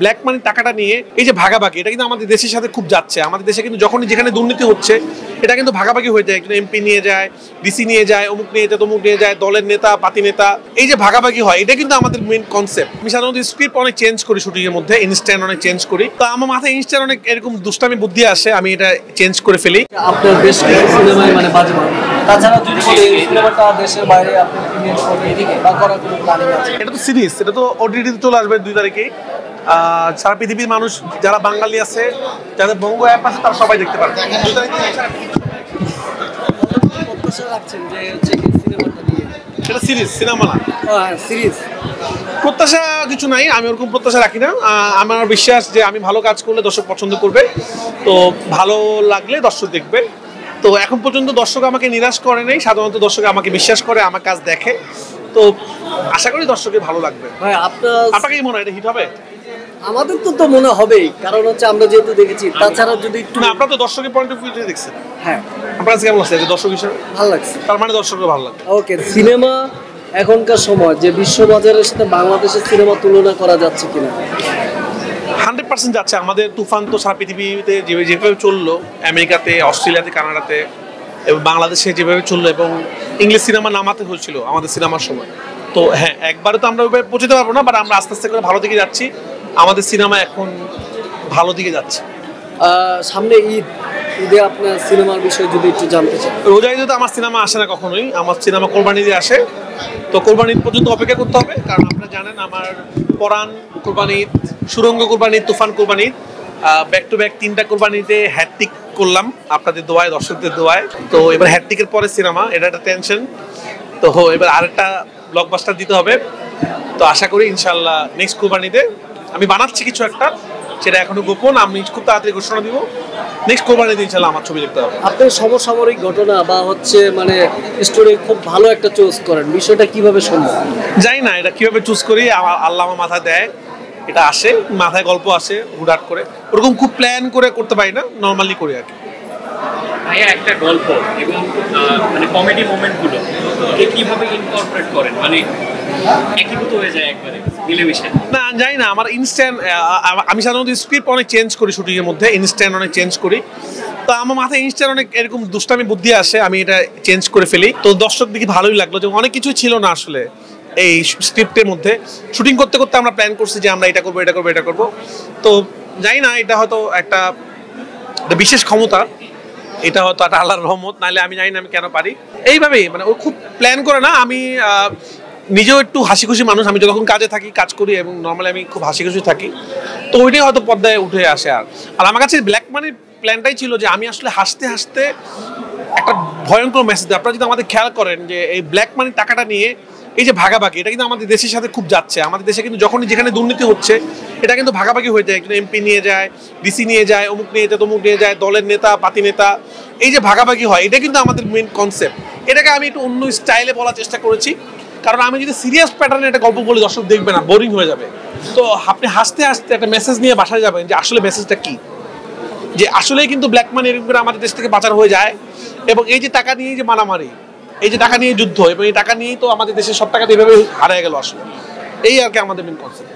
Black money টাকাটা নিয়ে এই যে ভাগাভাগি, এটা কিন্তু আমাদের দেশের সাথে খুব যাচ্ছে। আমাদের দেশে কিন্তু যখনই যেখানে দুর্নীতি হচ্ছে এটা কিন্তু ভাগাভাগি হয়ে যায়, কিন্তু এমপি নিয়ে যায়, ডিসি নিয়ে যায়, অমুক নিয়ে যায়, তমুক নিয়ে যায়, দলের নেতা পাতি নেতা, এই যে ভাগাভাগি হয় এটা কিন্তু আমাদের মেইন কনসেপ্ট। আমি সাধারণত স্ক্রিপ্ট অনেক চেঞ্জ করি, শুটিং এর মধ্যে ইনস্ট্যান্ট অনেক চেঞ্জ করি, তো আমার মাথায় ইনস্ট্যান্ট অনেক এরকম দুষ্টামি বুদ্ধি আসে, আমি এটা চেঞ্জ করে ফেলি। আপনার বেশ কিছু সিনেমায় মানে বাজেবাদ, তাছাড়া যদি সিনেমাটা দেশের বাইরে আপনি প্রিমিয়ার করবেন বা করার কোনো প্ল্যানিং আছে? এটা তো সিরিজ, এটা তো ওটিটিতে চলে আসবে 2 তারিখে। সারা পৃথিবীর মানুষ যারা বাঙালি আছে, যাদের বঙ্গ অ্যাপ আছে, তারা সবাই দেখতে পারবে। 2 তারিখে প্রত্যাশা রাখছেন যে হচ্ছে কি সিনেমাটা নিয়ে? এটা সিরিজ, সিনেমা না। হ্যাঁ, সিরিজ। প্রত্যাশা কিছু নাই, আমি ওরকম প্রত্যাশা রাখি না। আমার বিশ্বাস যে আমি ভালো কাজ করলে দর্শক পছন্দ করবে, তো ভালো লাগলে দর্শক দেখবে। তো এখন পর্যন্ত দর্শক আমাকে নিরাশ করে নেই, সাধারণত দর্শক আমাকে বিশ্বাস করে, আমার কাজ দেখে, তো আশা করি দর্শকের ভালো লাগবে। ভাই আপনাকে কি মনে হয় এটা হিট হবে? আমাদের তো মনে হবেই, কারণ হচ্ছে আমরা যেহেতু দেখেছি। তাছাড়া যদি একটু না, আপনারা তো দর্শকের পয়েন্ট অফ ভিউ থেকে দেখছেন। হ্যাঁ, আপনার কাছে কেমন লাগছে দর্শক হিসেবে? ভালো লাগছে। তার মানে দর্শকের ভালো লাগবে। ওকে, সিনেমা এখনকার সময় যে বিশ্ববাজারের সাথে বাংলাদেশের সিনেমা তুলনা করা যাচ্ছে কিনা? 100% যাচ্ছে। আমাদের তুফান তো সারা পৃথিবীতে যেভাবে চললো, আমেরিকাতে, অস্ট্রেলিয়াতে, কানাডাতে এবং বাংলাদেশে যেভাবে চললো, এবং ইংলিশ সিনেমা নামাতে হয়েছিল আমাদের সিনেমার সময়, তো হ্যাঁ, একবারে তো আমরা ওইভাবে পৌঁছতে পারবো না, বাট আমরা আস্তে আস্তে করে ভালো দিকে যাচ্ছি। আমাদের সিনেমা এখন ভালো দিকে যাচ্ছে। সামনে ঈদে আপনার সিনেমার বিষয়ে যদি একটু জানতে চাই। রোজা ঈদে তো আমার সিনেমা আসে না কখনোই, আমার সিনেমা কোরবানি ঈদে আসে। তো কোরবানি ঈদ পর্যন্ত অপেক্ষা করতে হবে, কারণ আপনারা জানেন আমার পরাণ কোরবানি ঈদ, সুরঙ্গ কোরবানি ঈদ, তুফান কোরবানি ঈদ, ব্যাক টু ব্যাক 3টা কোরবানিতে হ্যাট্রিক করলাম আপনাদের দোয়ায়, দর্শকদের দোয়ায়। তো এবার হ্যাট্রিকের পরে সিনেমা, এটা একটা টেনশন। তো এবার আরেকটা ব্লকবাস্টার দিতে হবে। তো আশা করি ইনশাল্লাহ নেক্সট কোরবানিতে আমি বানাচ্ছি কিছু একটা, সেটা এখনো গোপন, আমি খুব তাড়াতাড়ি ঘোষণা দিব। নেক্সট কোরবানিতে ইনশাল্লাহ আমার ছবি দেখতে হবে। আপনার সমসাময়িক ঘটনা বা হচ্ছে মানে স্টোরি খুব ভালো একটা চুজ করেন, বিষয়টা কিভাবে সম্ভব? জানি না এটা কিভাবে চুজ করি, আল্লাহ আমার মাথায় দেয়, এটা আসে মাথায়, গল্প আসে হুটহাট করে, ওরকম খুব প্ল্যান করে করতে পারি না, নর্মালি করি আর কি। ভাইয়া, একটা গল্প এবং মানে কমেডি মোমেন্টগুলো কিভাবে ইনকর্পোরেট করেন, মানে একীভূত হয়ে যায় একবারে মিলেমিশে? না, জানি না, আমার ইনস্ট্যান্ট, আমি সাধারণত স্ক্রিপ্ট অনেক চেঞ্জ করি, শুটিং এর মধ্যে ইনস্ট্যান্ট অনেক চেঞ্জ করি, তো আমার মাথায় ইনস্ট্যান্ট অনেক এরকম দুষ্টামি বুদ্ধি আসে, আমি এটা চেঞ্জ করে ফেলি। তো দর্শক দেখি ভালোই লাগলো, যে অনেক কিছুই ছিল না আসলে এই স্ক্রিপ্টের মধ্যে। শুটিং করতে করতে আমরা প্ল্যান করছি যে আমরা এটা করবো, এটা করবো, এটা করবো। তো জানি না, এটা হয়তো একটা বিশেষ ক্ষমতা, এটা হয়তো একটা আল্লাহর রহমত, নাহলে আমি জানি না আমি কেন পারি এইভাবেই। মানে ও খুব প্ল্যান করে না, আমি নিজেও একটু হাসি খুশি মানুষ, আমি যখন কাজে থাকি, কাজ করি, এবং নর্মালি আমি খুব হাসি খুশি থাকি, তো ওইটাই হয়তো পর্দায় উঠে আসে। আর আমার কাছে ব্ল্যাক মানির প্ল্যানটাই ছিল যে আমি আসলে হাসতে হাসতে একটা ভয়ঙ্কর মেসেজ। আপনারা যদি আমাদের খেয়াল করেন যে এই ব্ল্যাক মানির টাকাটা নিয়ে এই যে ভাগাভাগি, এটা কিন্তু আমাদের দেশের সাথে খুব যাচ্ছে। আমাদের দেশে কিন্তু যখনই যেখানে দুর্নীতি হচ্ছে এটা কিন্তু ভাগাভাগি হয়ে যায়, কিন্তু এমপি নিয়ে যায়, ডিসি নিয়ে যায়, অমুক নিয়ে যায়, তমুক নিয়ে যায়, দলের নেতা পাতি নেতা, এই যে ভাগাভাগি হয় এটা কিন্তু আমাদের মেইন কনসেপ্ট। এটাকে আমি একটু অন্য স্টাইলে বলার চেষ্টা করেছি, কারণ আমি যদি সিরিয়াস প্যাটার্নে একটা গল্প বলি দর্শক দেখবে না, বোরিং হয়ে যাবে। তো আপনি হাসতে হাসতে একটা মেসেজ নিয়ে বাসায় যাবেন, যে আসলে মেসেজটা কি, যে আসলেই কিন্তু ব্ল্যাক মানি এরকম করে আমাদের দেশ থেকে পাচার হয়ে যায়, এবং এই যে টাকা নিয়ে যে মারামারি, এই যে টাকা নিয়ে যুদ্ধ, এবং এই টাকা নিয়েই তো আমাদের দেশের সব টাকা এইভাবে হারিয়ে গেল আসলে, এই আর কি আমাদের মেইন কনসেপ্ট।